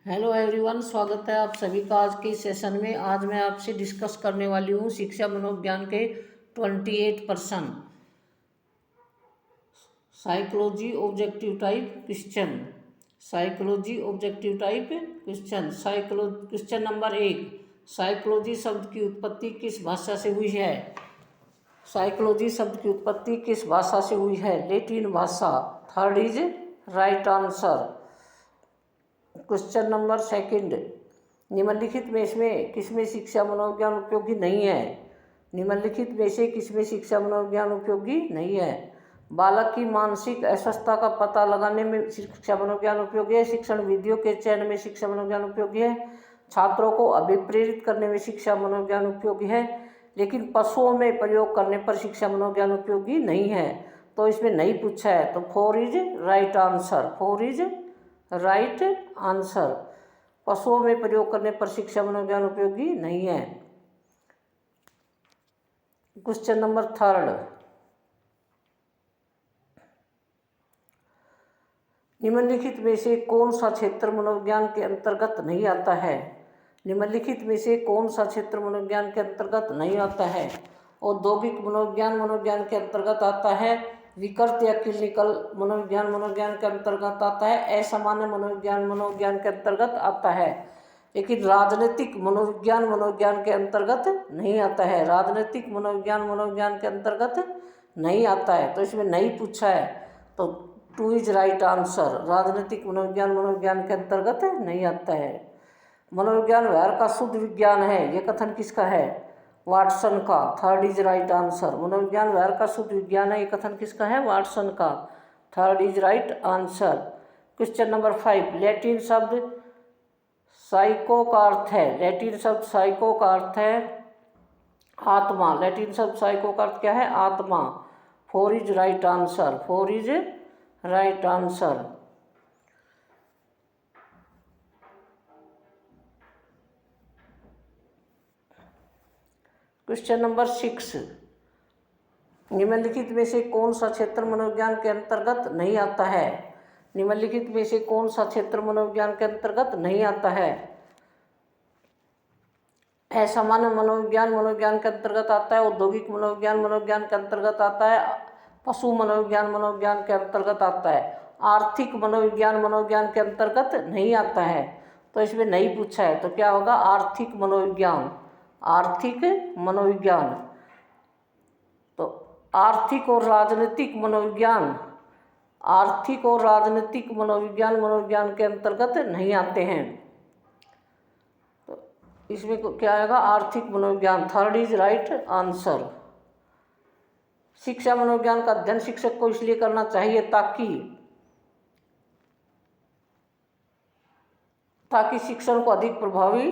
Hello everyone, स्वागत है आप सभी का आज के सेशन में। आज मैं आपसे डिस्कस करने वाली हूँ शिक्षा मनोविज्ञान के 28% psychology objective type question. Psychology objective type question. Question number 1, psychology शब्द की उत्पत्ति किस भाषा से हुई है? साइकोलॉजी शब्द की उत्पत्ति किस भाषा से हुई है? लैटिन भाषा। Third is right answer. Question number 2, निम्नलिखित में इसमें किसमें शिक्षा मनोविज्ञान उपयोगी नहीं है? निम्नलिखित में से किसमें शिक्षा मनोविज्ञान उपयोगी नहीं है? बालक की मानसिक अस्वस्थता का पता लगाने में शिक्षा मनोविज्ञान उपयोगी है। शिक्षण विधियों के चयन में शिक्षा मनोविज्ञान उपयोगी है। छात्रों को अभिप्रेरित करने में शिक्षा मनोविज्ञान उपयोगी है। लेकिन पशुओं में प्रयोग करने पर शिक्षा मनोविज्ञान उपयोगी नहीं है। तो इसमें नहीं पूछा है, तो 4 is right answer. 4 is right answer. पशुओं में प्रयोग करने पर शिक्षा मनोविज्ञान उपयोगी नहीं है। क्वेश्चन नंबर 3, निम्नलिखित में से कौन सा क्षेत्र मनोविज्ञान के अंतर्गत नहीं आता है? निम्नलिखित में से कौन सा क्षेत्र मनोविज्ञान के अंतर्गत नहीं आता है? औद्योगिक मनोविज्ञान के अंतर्गत आता है। विकृत या क्लिनिकल मनोविज्ञान के अंतर्गत आता है। असामान्य मनोविज्ञान के अंतर्गत आता है। लेकिन राजनीतिक मनोविज्ञान के अंतर्गत नहीं आता है। राजनीतिक मनोविज्ञान के अंतर्गत नहीं आता है, तो इसमें नहीं पूछा है, तो 2 इज राइट आंसर। राजनीतिक मनोविज्ञान के अंतर्गत नहीं आता है। मनोविज्ञान व्यवहार का शुद्ध विज्ञान है, ये कथन किसका है? वाटसन का। Third is right answer. मनोविज्ञान व्यवहार का शुद्ध विज्ञान है, ये कथन किसका है? वाटसन का। Third is right answer. Question number 5, Latin शब्द साइको का अर्थ है। लैटिन शब्द साइको का अर्थ है आत्मा। लैटिन शब्द साइको का अर्थ क्या है? आत्मा। 4 is right answer. 4 is right answer. Question number 6, निम्नलिखित में से कौन सा क्षेत्र मनोविज्ञान के अंतर्गत नहीं आता है? निम्नलिखित में से कौन सा क्षेत्र मनोविज्ञान के अंतर्गत नहीं आता है? असामान्य मनोविज्ञान के अंतर्गत आता है। औद्योगिक मनोविज्ञान के अंतर्गत आता है। पशु मनोविज्ञान के अंतर्गत आता है। आर्थिक मनोविज्ञान के अंतर्गत नहीं आता है, तो इसमें नहीं पूछा है, तो क्या होगा? आर्थिक मनोविज्ञान। आर्थिक मनोविज्ञान। तो आर्थिक और राजनीतिक मनोविज्ञान के अंतर्गत नहीं आते हैं, तो इसमें क्या आएगा? आर्थिक मनोविज्ञान। Third is right answer. शिक्षा मनोविज्ञान का अध्ययन शिक्षक को इसलिए करना चाहिए ताकि शिक्षण को अधिक प्रभावी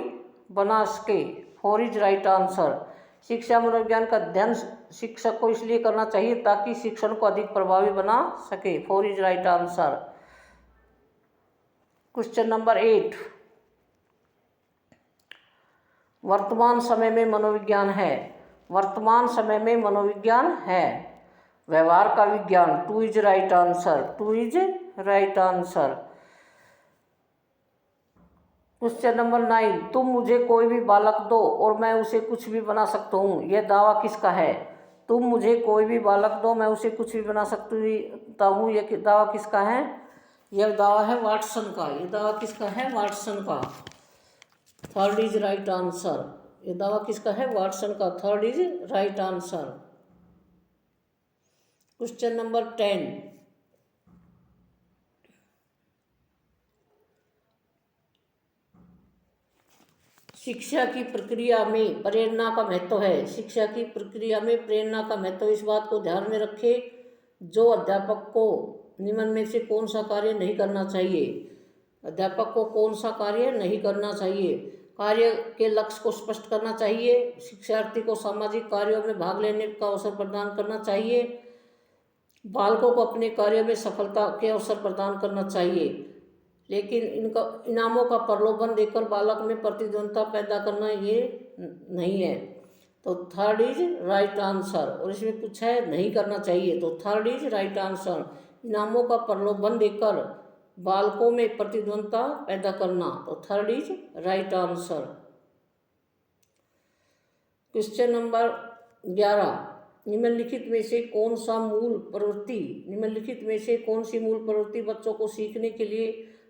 बना सके। 4 इज राइट आंसर। शिक्षा मनोविज्ञान का अध्ययन शिक्षक को इसलिए करना चाहिए ताकि शिक्षण को अधिक प्रभावी बना सके। 4 is right answer. Question number 8, वर्तमान समय में मनोविज्ञान है। वर्तमान समय में मनोविज्ञान है। व्यवहार का विज्ञान। 2 is right answer. 2 is right answer. Question number 9, तुम मुझे कोई भी बालक दो और मैं उसे कुछ भी बना सकता हूँ, यह दावा किसका है? तुम मुझे कोई भी बालक दो, मैं उसे कुछ भी बना सकता हूँ, यह दावा किसका है? यह दावा है वाटसन का। यह दावा किसका है? वाटसन का। Third is right answer. यह दावा किसका है? वाटसन का। Third is right answer. Question number 10, शिक्षा की प्रक्रिया में प्रेरणा का महत्व है। शिक्षा की प्रक्रिया में प्रेरणा का महत्व। इस बात को ध्यान में रखें, जो अध्यापक को निम्न में से कौन सा कार्य नहीं करना चाहिए? अध्यापक को कौन सा कार्य नहीं करना चाहिए? कार्य के लक्ष्य को स्पष्ट करना चाहिए। शिक्षार्थी को सामाजिक कार्यों में भाग लेने का अवसर प्रदान करना चाहिए। बालकों को अपने कार्यों में सफलता के अवसर प्रदान करना चाहिए। लेकिन इनका इनामों का प्रलोभन देकर बालक में प्रतिद्वंद्विता पैदा करना ये नहीं है, तो थर्ड इज राइट आंसर। और इसमें पूछा है नहीं करना चाहिए, तो थर्ड इज राइट आंसर। इनामों का प्रलोभन देकर बालकों में प्रतिद्वंदता पैदा करना, तो third is right answer. Question number 11, निम्नलिखित में से कौन सा मूल प्रवृत्ति निम्नलिखित में से कौन सी मूल प्रवृत्ति बच्चों को सीखने के लिए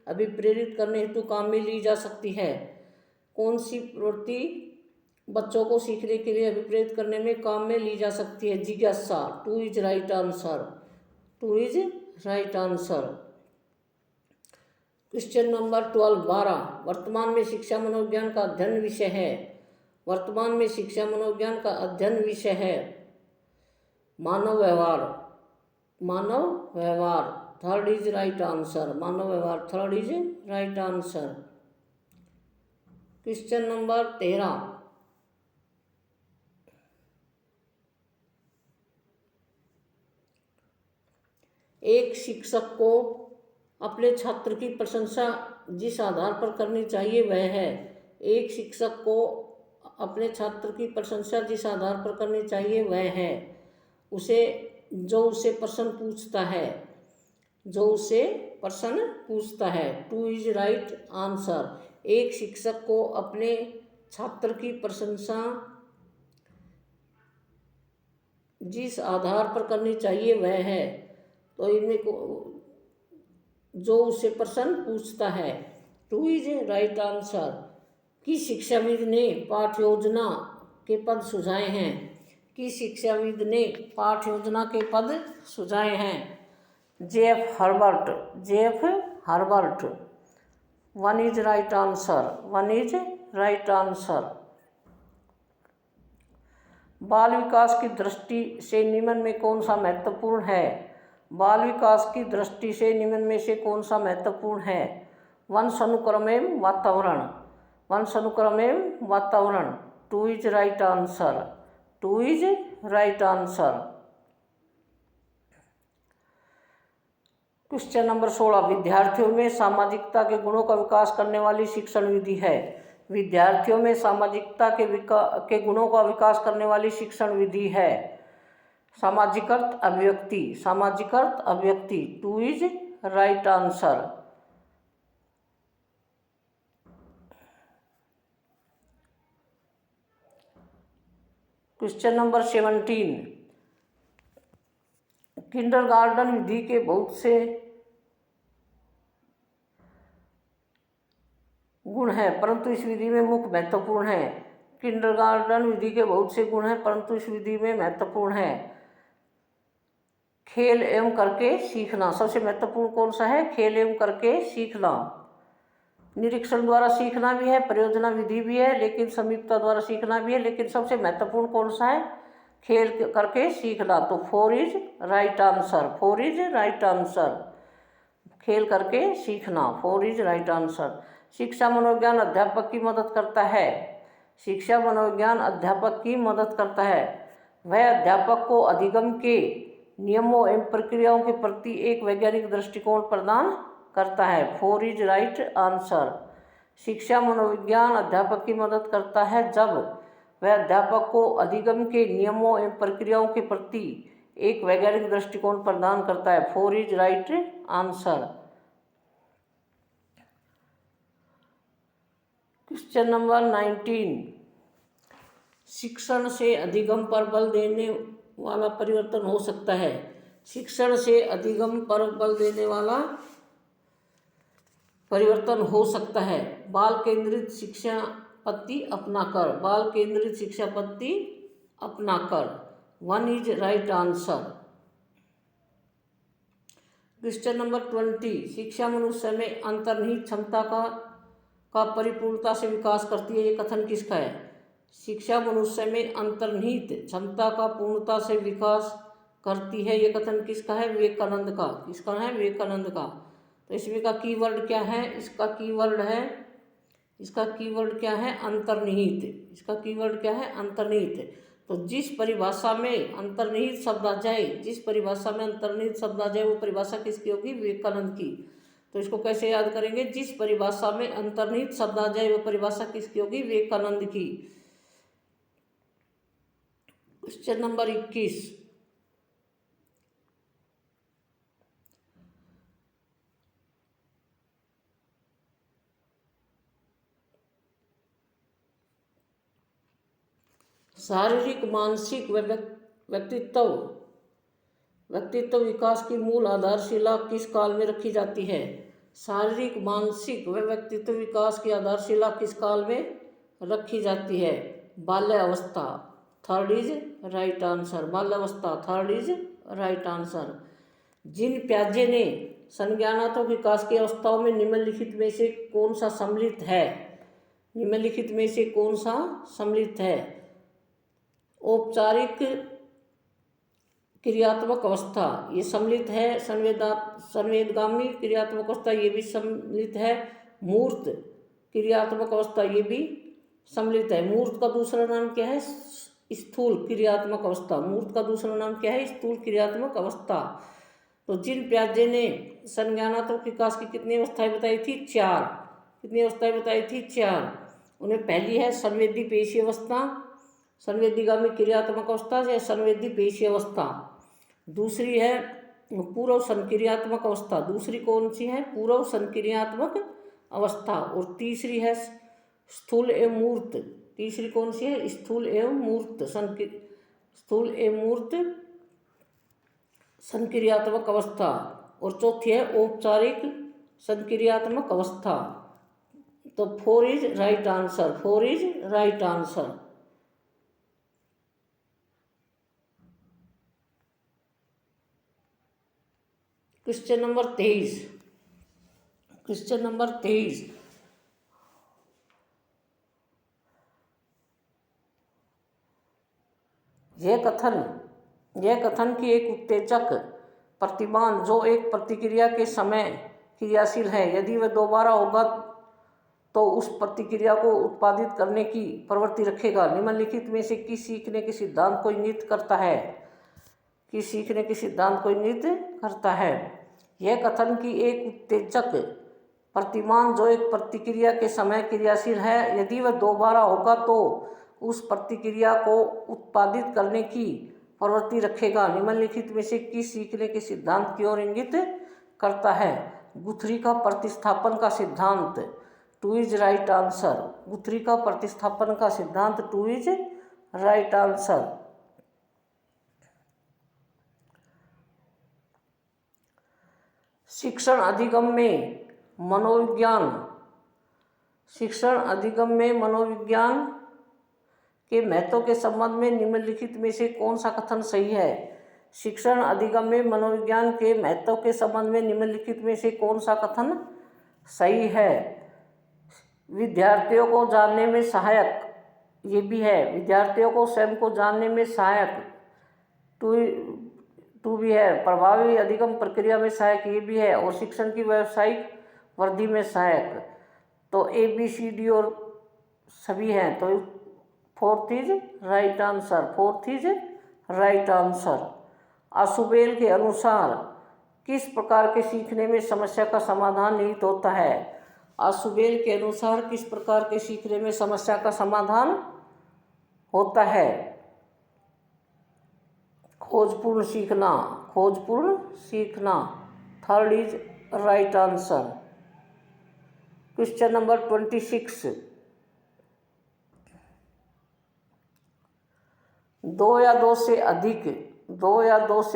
अभिप्रेरित करने हेतु काम में ली जा सकती है? कौन सी प्रवृत्ति बच्चों को सीखने के लिए अभिप्रेरित करने में काम में ली जा सकती है? जिज्ञासा, to is right answer, to is right answer. Question number 12, वर्तमान में शिक्षा मनोविज्ञान का अध्ययन विषय है। वर्तमान में शिक्षा मनोविज्ञान का अध्ययन विषय है मानव व्यवहार, मानव व्यवहार, थर्ड इज राइट आंसर, मानव व्यवहार, third is right answer. Question number 13, एक शिक्षक को अपने छात्र की प्रशंसा जिस आधार पर करनी चाहिए वह है। एक शिक्षक को अपने छात्र की प्रशंसा जिस आधार पर करनी चाहिए वह है जो उसे प्रश्न पूछता है, जो उसे प्रश्न पूछता है, टू इज राइट आंसर। एक शिक्षक को अपने छात्र की प्रशंसा जिस आधार पर करनी चाहिए वह है, तो इनमें जो उसे प्रश्न पूछता है, टू इज राइट आंसर। कि शिक्षाविद ने पाठ योजना के पद सुझाए हैं, कि शिक्षाविद ने पाठ योजना के पद सुझाए हैं। JF Herbert, JF Herbert, one is right answer, one is right answer. बाल विकास की दृष्टि से निम्न में कौन सा महत्वपूर्ण है? बाल विकास की दृष्टि से निम्न में से कौन सा महत्वपूर्ण है? वंश अनुक्रम एवं वातावरण, वंश अनुक्रम एवं वातावरण, to is right answer, to is right answer. Question number 16, विद्यार्थियों में सामाजिकता के गुणों का विकास करने वाली शिक्षण विधि है। विद्यार्थियों में सामाजिकता के गुणों का विकास करने वाली शिक्षण विधि है सामाजिकर्त अभिव्यक्ति, सामाजिकर्त अभिव्यक्ति, two is right answer. Question number 17, kindergarten विधि के बहुत से गुण हैं परंतु इस विधि में मुख्य महत्वपूर्ण है। किंडरगार्टन विधि के बहुत से गुण हैं परंतु इस विधि में महत्वपूर्ण है खेल एवं करके सीखना। सबसे महत्वपूर्ण कौन सा है? खेल एवं करके सीखना। निरीक्षण द्वारा सीखना भी है, परियोजना विधि भी है, लेकिन समीपता द्वारा सीखना भी है, लेकिन सबसे महत्वपूर्ण कौन सा है? खेल करके सीखना। तो four is right answer, four is right answer, खेल करके सीखना, फोर इज राइट आंसर। शिक्षा मनोविज्ञान अध्यापक की मदद करता है, शिक्षा मनोविज्ञान अध्यापक की मदद करता है। वह अध्यापक को अधिगम के नियमों एवं प्रक्रियाओं के प्रति एक वैज्ञानिक दृष्टिकोण प्रदान करता है, फोर इज राइट आंसर। शिक्षा मनोविज्ञान अध्यापक की मदद करता है जब वह अध्यापक को अधिगम के नियमों एवं प्रक्रियाओं के प्रति एक वैज्ञानिक दृष्टिकोण प्रदान करता है, four is right answer. Question number 19, शिक्षण से अधिगम पर बल देने वाला परिवर्तन हो सकता है। शिक्षण से अधिगम पर बल देने वाला परिवर्तन हो सकता है बाल केंद्रित शिक्षा पद्धति अपनाकर, बाल केंद्रित शिक्षा पद्धति अपनाकर, one is right answer. Question number 20, शिक्षा मनुष्य में अंतर्निहित क्षमता का परिपूर्णता से विकास करती है, ये कथन किसका है? शिक्षा मनुष्य में अंतर्निहित क्षमता का पूर्णता से विकास करती है, ये कथन किसका है? विवेकानंद का। किसका है? विवेकानंद का। तो इसमें का कीवर्ड क्या है? इसका कीवर्ड क्या है? अंतर्निहित। इसका कीवर्ड क्या है? अंतर्निहित। तो जिस परिभाषा में अंतर्निहित शब्द आ जाए, जिस परिभाषा में अंतर्निहित शब्द आ जाए वो परिभाषा किसकी होगी? विवेकानंद की। तो इसको कैसे याद करेंगे? जिस परिभाषा में अंतर्निहित शब्द आ जाए वो परिभाषा किसकी होगी? विवेकानंद की। क्वेश्चन नंबर 21, शारीरिक मानसिक व व्यक्तित्व विकास की मूल आधारशिला किस काल में रखी जाती है? शारीरिक मानसिक व व्यक्तित्व विकास की आधारशिला किस काल में रखी जाती है? बाल्यावस्था। Third is right answer. बाल्यावस्था थर्ड इज राइट आंसर। जिन प्याजे ने संज्ञानात्मक विकास की अवस्थाओं में निम्नलिखित में से कौन सा सम्मिलित है? निम्नलिखित में से कौन सा सम्मिलित है? औपचारिक क्रियात्मक अवस्था ये सम्मिलित है। संवेदगामी क्रियात्मक अवस्था ये भी सम्मिलित है। मूर्त क्रियात्मक अवस्था ये भी सम्मिलित है। मूर्त का दूसरा नाम क्या है? स्थूल क्रियात्मक अवस्था। मूर्त का दूसरा नाम क्या है? स्थूल क्रियात्मक अवस्था। तो जिन प्याजे ने संज्ञानात्मक विकास की कितनी अवस्थाएं बताई थी? 4। कितनी अवस्थाएं बताई थी? 4। उन्हें पहली है संवेदी पेशी अवस्था, संवेदीगामी क्रियात्मक अवस्था या संवेदी पेशी अवस्था। दूसरी है पूर्व संक्रियात्मक अवस्था। दूसरी कौन सी है? पूर्व संक्रियात्मक अवस्था। और तीसरी है स्थूल एवं मूर्त। तीसरी कौन सी है? स्थूल एवं मूर्त संक्रियात्मक अवस्था। और चौथी है औपचारिक संक्रियात्मक अवस्था। तो 4 is right answer. 4 is right answer. Question number 23। Question number 23। यह कथन कि एक उत्तेजक प्रतिमान जो एक प्रतिक्रिया के समय क्रियाशील है, यदि वह दोबारा होगा तो उस प्रतिक्रिया को उत्पादित करने की प्रवृत्ति रखेगा, निम्नलिखित में से किस सीखने के सिद्धांत को इंगित करता है? किस सीखने के सिद्धांत को इंगित करता है? यह कथन कि एक उत्तेजक प्रतिमान जो एक प्रतिक्रिया के समय क्रियाशील है, यदि वह दोबारा होगा तो उस प्रतिक्रिया को उत्पादित करने की प्रवृत्ति रखेगा, निम्नलिखित में से किस सीखने के सिद्धांत की ओर इंगित करता है? गुथरी का प्रतिस्थापन का सिद्धांत। 2 इज राइट आंसर। गुथरी का प्रतिस्थापन का सिद्धांत 2 इज राइट आंसर। शिक्षण अधिगम में मनोविज्ञान के महत्व के संबंध में निम्नलिखित में से कौन सा कथन सही है? शिक्षण अधिगम में मनोविज्ञान के महत्व के संबंध में निम्नलिखित में से कौन सा कथन सही है? विद्यार्थियों को जानने में सहायक, ये भी है। विद्यार्थियों को स्वयं को जानने में सहायक, टू भी है। प्रभावी अधिगम प्रक्रिया में सहायक, ये भी है। और शिक्षण की व्यावसायिक वृद्धि में सहायक। तो ABCD और सभी हैं। तो 4th is right answer. 4th is right answer. Ausubel के अनुसार किस प्रकार के सीखने में समस्या का समाधान निहित होता है? आशुबेल के अनुसार किस प्रकार के सीखने में समस्या का समाधान होता है? खोजपूर्ण सीखना। 3rd is right answer. Question number 26। 2 या 2 से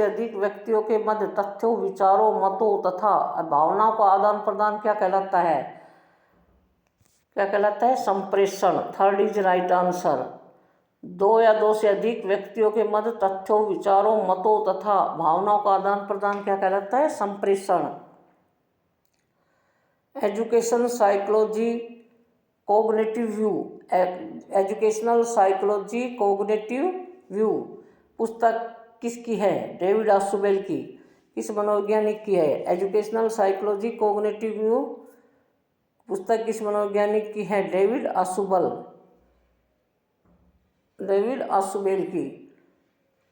अधिक व्यक्तियों के मध्य तथ्यों, विचारों, मतों तथा भावनाओं का आदान प्रदान क्या कहलाता है? क्या कहलाता है? संप्रेषण। 3rd is right answer. 2 या 2 से अधिक व्यक्तियों के मध्य तथ्यों, विचारों, मतों तथा भावनाओं का आदान प्रदान क्या कहलाता है? संप्रेषण। एजुकेशनल साइकोलॉजी कोग्निटिव व्यू पुस्तक किसकी है? डेविड आशुबेल की। किस मनोवैज्ञानिक की है? एजुकेशनल साइकोलॉजी कोग्निटिव व्यू पुस्तक किस मनोवैज्ञानिक की है? डेविड आशुबेल की।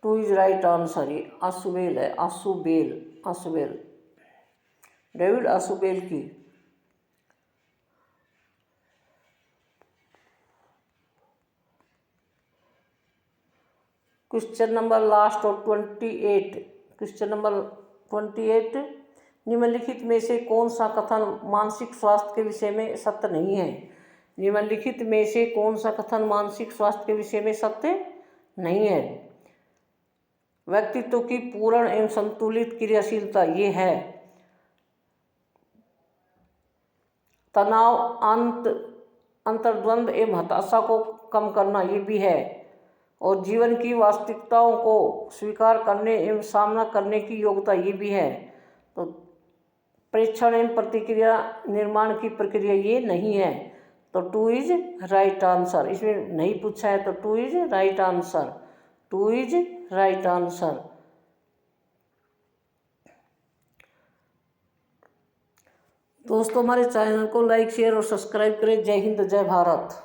2 इज राइट आंसर। ये आशुबेल है। आशुबेल डेविड आशुबेल की। क्वेश्चन नंबर लास्ट और 28। Question number 28। निम्नलिखित में से कौन सा कथन मानसिक स्वास्थ्य के विषय में सत्य नहीं है? निम्नलिखित में से कौन सा कथन मानसिक स्वास्थ्य के विषय में सत्य नहीं है। व्यक्तित्व की पूर्ण एवं संतुलित क्रियाशीलता ये है। तनाव, अंतर्द्वंद एवं हताशा को कम करना ये भी है। और जीवन की वास्तविकताओं को स्वीकार करने एवं सामना करने की योग्यता ये भी है। तो प्रेक्षण एवं प्रतिक्रिया निर्माण की प्रक्रिया ये नहीं है। तो 2 इज राइट आंसर। इसमें नहीं पूछा है तो 2 is right answer. 2 is right answer. दोस्तों हमारे चैनल को लाइक शेयर और सब्सक्राइब करें। जय हिंद, जय भारत।